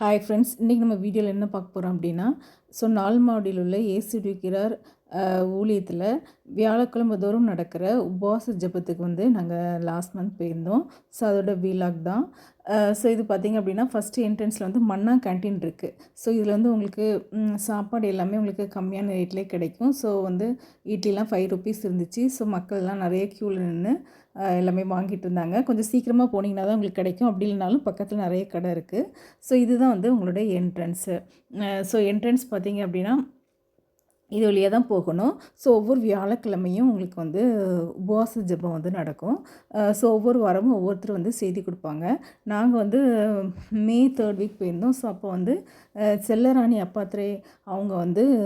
Hi friends, இன்றைக்கி நம்ம வீடியோவில் என்ன பார்க்க போகிறோம் அப்படின்னா, நாள் மாடியில் உள்ள இயேசுவிக்கிறார் ஊழியத்தில் வியாழக்கிழமை தோறும் நடக்கிற உபவாச ஜெபத்துக்கு நாங்கள் லாஸ்ட் மந்த் போயிருந்தோம். அதோட வீலாக் தான். இது பார்த்திங்க அப்படின்னா, ஃபஸ்ட்டு என்ட்ரன்ஸில் மன்னா கேன்டீன் இருக்குது. இதில் உங்களுக்கு சாப்பாடு எல்லாமே உங்களுக்கு கம்மியான ரேட்லேயே கிடைக்கும். இட்லிலாம் 5 ருபீஸ் இருந்துச்சு. மக்கள்லாம் நிறைய க்யூவில் நின்று எல்லாமே வாங்கிட்டு இருந்தாங்க. கொஞ்சம் சீக்கிரமாக போனீங்கன்னா தான் உங்களுக்கு கிடைக்கும். அப்படி இல்லைனாலும் பக்கத்தில் நிறைய கடை இருக்குது. இதுதான் உங்களுடைய என்ட்ரன்ஸு. என்ட்ரன்ஸ் பார்த்திங்க அப்படின்னா இது வழியாக தான் போகணும். ஒவ்வொரு வியாழக்கிழமையும் உங்களுக்கு உபவாச ஜெபம் நடக்கும். ஒவ்வொரு வாரமும் ஒவ்வொருத்தர் செய்தி கொடுப்பாங்க. நாங்கள் மே 3rd வீக் போயிருந்தோம். அப்போ செல்லராணி அப்பாத்திரே அவங்க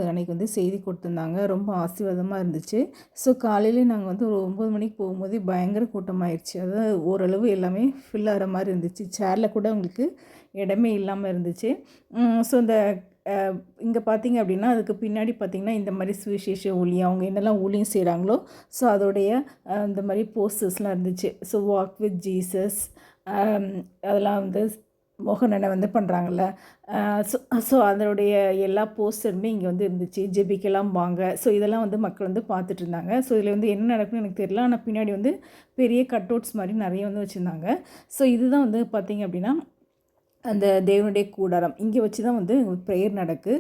அன்றைக்கி செய்தி கொடுத்துருந்தாங்க. ரொம்ப ஆசீர்வாதமாக இருந்துச்சு. காலையிலே நாங்கள் ஒரு 9 மணிக்கு போகும்போது பயங்கர கூட்டமாகிடுச்சு. அதாவது ஓரளவு எல்லாமே ஃபில் ஆகிற மாதிரி இருந்துச்சு. சேரில் கூட உங்களுக்கு இடமே இல்லாமல் இருந்துச்சு. இந்த இங்கே பார்த்தீங்க அப்படின்னா, அதுக்கு பின்னாடி பார்த்திங்கன்னா, இந்த மாதிரி சுவிசேஷ ஊழியம் அவங்க என்னெல்லாம் ஊழியம் செய்கிறாங்களோ அதோடைய இந்த மாதிரி போஸ்டர்ஸ்லாம் இருந்துச்சு. வாக் வித் ஜீசஸ், அதெல்லாம் மோகனனை பண்ணுறாங்கல்ல. அதனுடைய எல்லா போஸ்டருமே இங்கே இருந்துச்சு. ஜெபிக்கலாம் வாங்க. இதெல்லாம் மக்கள் பார்த்துட்டு இருந்தாங்க. இதில் என்ன நடக்குன்னு எனக்கு தெரியல. ஆனால் பின்னாடி பெரிய கட்அவுட்ஸ் மாதிரி நிறைய வச்சுருந்தாங்க. இதுதான் பார்த்திங்க அப்படின்னா அந்த தேவனுடைய கூடாரம். இங்கே வச்சு தான் ப்ரேயர் நடக்கு.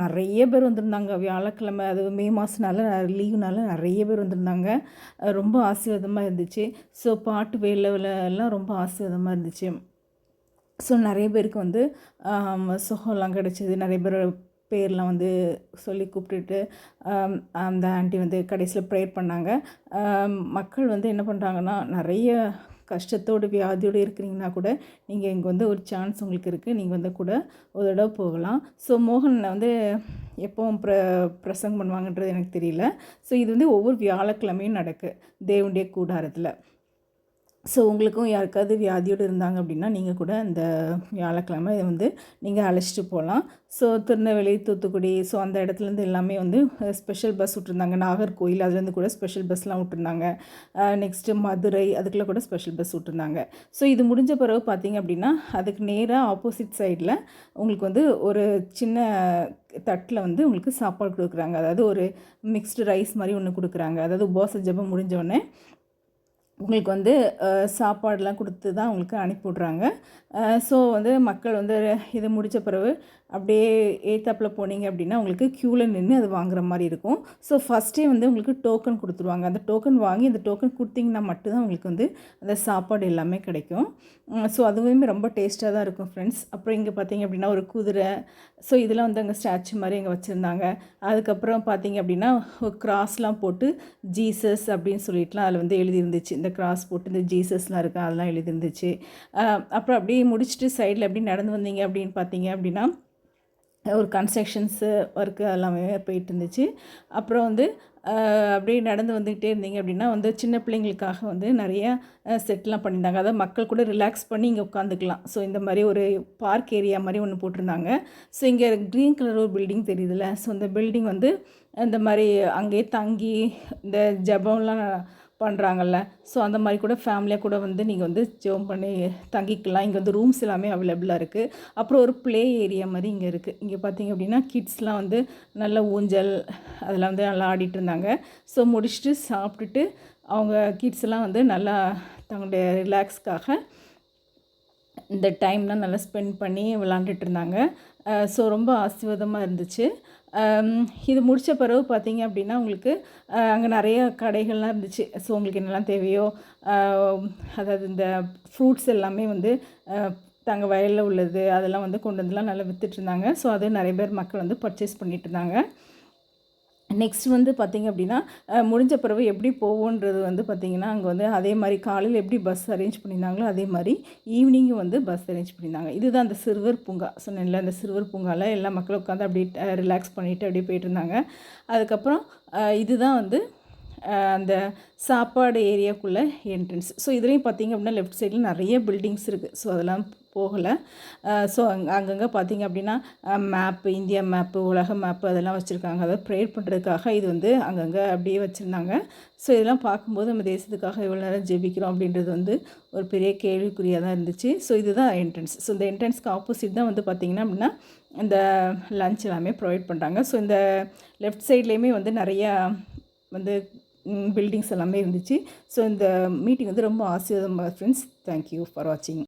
நிறைய பேர் வந்திருந்தாங்க. வியாழக்கிழமை, அது மே மாதனால லீவுனால நிறைய பேர் வந்திருந்தாங்க. ரொம்ப ஆசீர்வாதமாக இருந்துச்சு. பாட்டு வேலைலாம் ரொம்ப ஆசீர்வாதமாக இருந்துச்சு. நிறைய பேருக்கு சுகம்லாம் கிடச்சிது. நிறைய பேர் பேர்லாம் சொல்லி கூப்பிட்டுட்டு அந்த ஆண்டி கடைசியில் ப்ரேயர் பண்ணாங்க. மக்கள் என்ன பண்ணுறாங்கன்னா, நிறைய கஷ்டத்தோடு வியாதியோடு இருக்கிறீங்கன்னா கூட நீங்கள் இங்கே ஒரு சான்ஸ் உங்களுக்கு இருக்குது. நீங்கள் கூட ஒரு தடவை போகலாம். மோகன் எப்போவும் பிரசங்கம் பண்ணுவாங்கன்றது எனக்கு தெரியல. இது ஒவ்வொரு வியாழக்கிழமையும் நடக்கு தேவனுடைய கூடாரத்தில். உங்களுக்கும் யாருக்காவது வியாதியோடு இருந்தாங்க அப்படின்னா நீங்கள் கூட அந்த வியாழக்கிழமை நீங்கள் அழைச்சிட்டு போகலாம். திருநெல்வேலி, தூத்துக்குடி, அந்த இடத்துலேருந்து எல்லாமே ஸ்பெஷல் பஸ் விட்டுருந்தாங்க. நாகர்கோயில் அதுலேருந்து கூட ஸ்பெஷல் பஸ்லாம் விட்டுருந்தாங்க. நெக்ஸ்ட்டு மதுரை, அதுக்குள்ளே கூட ஸ்பெஷல் பஸ் விட்டுருந்தாங்க. இது முடிஞ்ச பிறகு பார்த்திங்க அப்படின்னா, அதுக்கு நேராக ஆப்போசிட் சைடில் உங்களுக்கு ஒரு சின்ன தட்டில் உங்களுக்கு சாப்பாடு கொடுக்குறாங்க. அதாவது ஒரு மிக்ஸ்டு ரைஸ் மாதிரி ஒன்று கொடுக்குறாங்க. அதாவது உபவாச ஜெபம் முடிஞ்சோடனே உங்களுக்கு சாப்பாடெலாம் கொடுத்து தான் உங்களுக்கு அனுப்பிவிட்றாங்க. மக்கள் இது முடித்த பிறகு அப்படியே ஏத்தாப்பில் போனீங்க அப்படின்னா உங்களுக்கு க்யூவில் நின்று அது வாங்குற மாதிரி இருக்கும். ஃபஸ்ட்டே உங்களுக்கு டோக்கன் கொடுத்துருவாங்க. அந்த டோக்கன் வாங்கி அந்த டோக்கன் கொடுத்தீங்கன்னா மட்டும்தான் உங்களுக்கு அந்த சாப்பாடு எல்லாமே கிடைக்கும். அதுவுமே ரொம்ப டேஸ்ட்டாக தான் இருக்கும் ஃப்ரெண்ட்ஸ். அப்புறம் இங்கே பார்த்தீங்க அப்படின்னா ஒரு குதிரை, இதெல்லாம் அங்கே ஸ்டாச்சு மாதிரி இங்கே வச்சுருந்தாங்க. அதுக்கப்புறம் பார்த்தீங்க அப்படின்னா ஒரு கிராஸ்லாம் போட்டு ஜீசஸ் அப்படின்னு சொல்லிட்டுலாம் அதில் எழுதியிருந்துச்சு. இந்த கிராஸ் போட்டு இந்த ஜீசஸ்லாம் இருக்குது அதெல்லாம் எழுதியிருந்துச்சு. அப்புறம் அப்படியே முடிச்சுட்டு சைடில் எப்படி நடந்து வந்தீங்க அப்படின்னு பார்த்தீங்க அப்படின்னா ஒரு கன்ஸ்ட்ரக்ஷன்ஸு ஒர்க்கு எல்லாமே போயிட்டு இருந்துச்சு. அப்புறம் அப்படியே நடந்து வந்துக்கிட்டே இருந்தீங்க அப்படின்னா சின்ன பிள்ளைங்களுக்காக நிறைய செட்லாம் பண்ணியிருந்தாங்க. அதாவது மக்கள் கூட ரிலாக்ஸ் பண்ணி இங்கே உட்காந்துக்கலாம். இந்த மாதிரி ஒரு பார்க் ஏரியா மாதிரி ஒன்று போட்டிருந்தாங்க. இங்கே க்ரீன் கலர் ஒரு பில்டிங் தெரியுதுல்ல. இந்த பில்டிங் இந்த மாதிரி அங்கேயே தங்கி இந்த ஜபம்லாம் பண்ணுறாங்கல்ல. அந்த மாதிரி கூட ஃபேமிலியாக கூட நீங்கள் ஜெபம் பண்ணி தங்கிக்கலாம். இங்கே ரூம்ஸ் எல்லாமே அவைலபிளாக இருக்குது. அப்புறம் ஒரு ப்ளே ஏரியா மாதிரி இங்கே இருக்குது. இங்கே பார்த்திங்க அப்படின்னா கிட்ஸ்லாம் நல்ல ஊஞ்சல் அதெல்லாம் நல்லா ஆடிட்டு இருந்தாங்க. முடிச்சுட்டு சாப்பிட்டுட்டு அவங்க கிட்ஸ்லாம் நல்லா தங்களுடைய ரிலாக்ஸ்க்காக இந்த டைம்லாம் நல்லா ஸ்பெண்ட் பண்ணி விளாண்டுட்டு இருந்தாங்க. ரொம்ப ஆசீர்வாதமாக இருந்துச்சு. இது முடித்த பிறகு பார்த்திங்க அப்படின்னா உங்களுக்கு அங்கே நிறைய கடைகள்லாம் இருந்துச்சு. உங்களுக்கு என்னெல்லாம் தேவையோ அதாவது இந்த ஃப்ரூட்ஸ் எல்லாமே தங்கள் வயலில் உள்ளது அதெல்லாம் கொண்டு வந்துலாம் நல்லா விற்றுட்ருந்தாங்க. அது நிறைய பேர் மக்கள் பர்ச்சேஸ் பண்ணிகிட்டு இருந்தாங்க. நெக்ஸ்ட் பார்த்திங்க அப்படின்னா முடிஞ்ச பிறகு எப்படி போவோன்றது பார்த்திங்கன்னா அங்கே அதே மாதிரி காலையில் எப்படி பஸ் அரேஞ்ச் பண்ணியிருந்தாங்களோ அதே மாதிரி ஈவினிங்கும் பஸ் அரேஞ்ச் பண்ணியிருந்தாங்க. இதுதான் அந்த சிறுவர் பூங்கா சொன்னேன்ல. அந்த சிறுவர் பூங்காவில் எல்லா மக்களும் உட்காந்து அப்படியே ரிலாக்ஸ் பண்ணிவிட்டு அப்படியே போயிட்டு இருந்தாங்க. அதுக்கப்புறம் இதுதான் அந்த சாப்பாடு ஏரியாக்குள்ளே என்ட்ரன்ஸ். இதுலேயும் பார்த்திங்க அப்படின்னா லெஃப்ட் சைடில் நிறைய பில்டிங்ஸ் இருக்குது. அதெல்லாம் போகலை. ஸோ அங்கங்கே பார்த்திங்க அப்படின்னா மேப்பு, இந்தியா மேப்பு, உலக மேப்பு அதெல்லாம் வச்சுருக்காங்க. அதாவது ப்ரேயர் பண்ணுறதுக்காக இது வந்து அங்கங்கே அப்படியே வச்சுருந்தாங்க. ஸோ இதெல்லாம் பார்க்கும்போது நம்ம தேசத்துக்காக எவ்வளோ நேரம் ஜெபிக்கிறோம் அப்படின்றது வந்து ஒரு பெரிய கேள்விக்குறியாக தான் இருந்துச்சு. ஸோ இதுதான் என்ட்ரன்ஸ். ஸோ இந்த என்ட்ரன்ஸ்க்கு ஆப்போசிட் தான் வந்து பார்த்திங்கன்னா அப்படின்னா இந்த லன்ச் எல்லாமே ப்ரொவைட் பண்ணுறாங்க. ஸோ இந்த லெஃப்ட் சைட்லேயுமே வந்து நிறையா வந்து பில்டிங்ஸ் எல்லாமே இருந்துச்சு. ஸோ இந்த மீட்டிங் வந்து ரொம்ப ஆசீர்வாதமாக ஃப்ரெண்ட்ஸ். தேங்க்யூ ஃபார் வாட்சிங்.